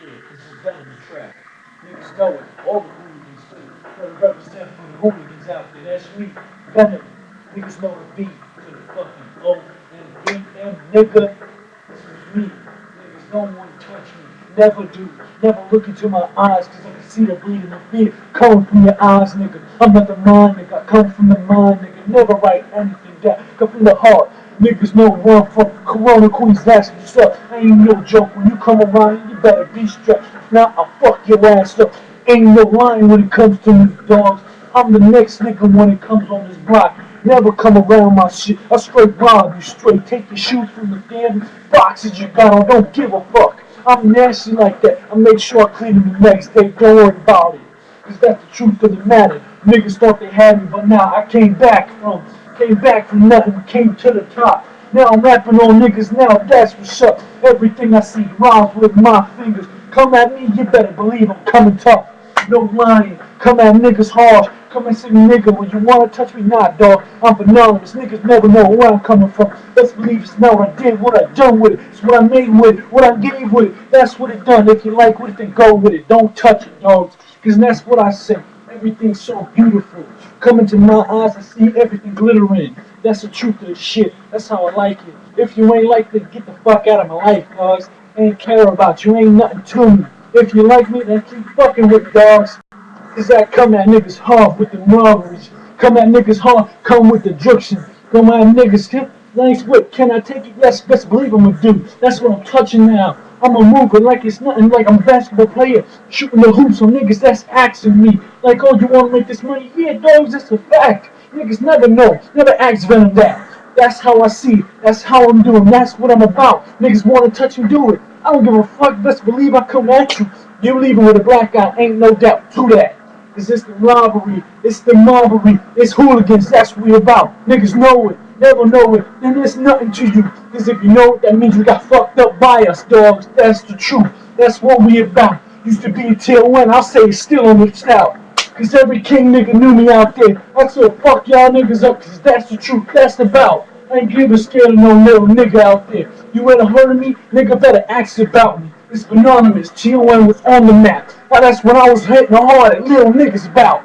Yeah, this is down the track. Niggas know it. All the hooligans too. Represent for the hooligans out there. That's me. Venom. Niggas know the beat to the fucking O and M, nigga. This is me. Niggas don't want to touch me. Never do. Never look into my eyes, cause I can see the bleeding of fear coming from your eyes, nigga. I'm not the mind, nigga. I come from the mind, nigga. Never write anything down. Come from the heart. Niggas know where I'm from. Corona Queens, that's what's up. I ain't no joke. When you come around, you better be strapped. Now I'll fuck your ass up. Ain't no lying when it comes to these dogs. I'm the next nigga when it comes on this block. Never come around my shit. I straight rob you, straight take your shoes from the damn boxes you got on. Don't give a fuck. I'm nasty like that. I make sure I clean them the next day. Don't worry about it. Cause that's the truth of the matter. Niggas thought they had me, but now I came back from nothing, came to the top. Now I'm rapping on niggas now, that's what's up. Everything I see rhymes with my fingers. Come at me, you better believe I'm coming tough. No lying, come at niggas hard. Come and see me, nigga, when you wanna touch me, nah, dog. I'm anonymous, niggas never know where I'm coming from. Let's believe it's now what I did, what I done with it. It's what I made with it, what I gave with it. That's what it done. If you like with it, then go with it. Don't touch it, dogs. Cause that's what I say. Everything's so beautiful. Come into my eyes, I see everything glittering. That's the truth of the shit. That's how I like it. If you ain't like it, get the fuck out of my life, dogs. I ain't care about you. Ain't nothing to me. If you like me, then keep fucking with dogs. Cause I come at niggas hard with the robberies. Come at niggas hard, come with the junction. Come at niggas, nice whip. Can I take it? Yes, best believe I'm gonna do. That's what I'm touching now. I'm a mover like it's nothing, like I'm a basketball player shooting the hoops on niggas that's asking me. Like, oh, you wanna make this money? Yeah, dogs, that's a fact. Niggas never know, never ask Venom that. That's how I see it. That's how I'm doing. That's what I'm about. Niggas wanna touch and do it. I don't give a fuck. Best believe I come at you. You leaving with a black eye, ain't no doubt to that. Cause it's the robbery, it's the mobbery, it's hooligans, that's what we about. Niggas know it, never know it, then there's nothing to you. Cause if you know it, that means you got fucked up by us, dogs. That's the truth, that's what we about. Used to be until when, I'll say it's still on the snout. Cause every king nigga knew me out there. I said fuck y'all niggas up, cause that's the truth, that's the bout. I ain't giving scared of no little nigga out there. You ain't heard of me, nigga better ask about me. It's anonymous, TON was on the map. Now that's when I was hitting hard at little niggas about.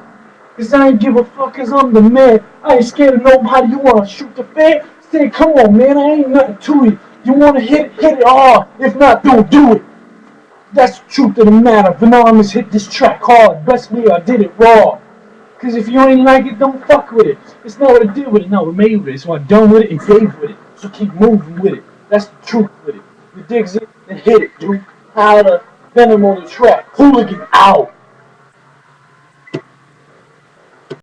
Cause I ain't give a fuck cause I'm the man. I ain't scared of nobody. You wanna shoot the fan? Say come on man, I ain't nothing to it. You wanna hit it hard. If not, don't do it. That's the truth of the matter. Anonymous hit this track hard. Best me, I did it raw. Cause if you ain't like it, don't fuck with it. It's not what I did with it, no, I made with it. So I done with it and gave with it. So keep moving with it. That's the truth with it. You digs it, then hit it, dude. Holla, Venom on the track. Hooligan out.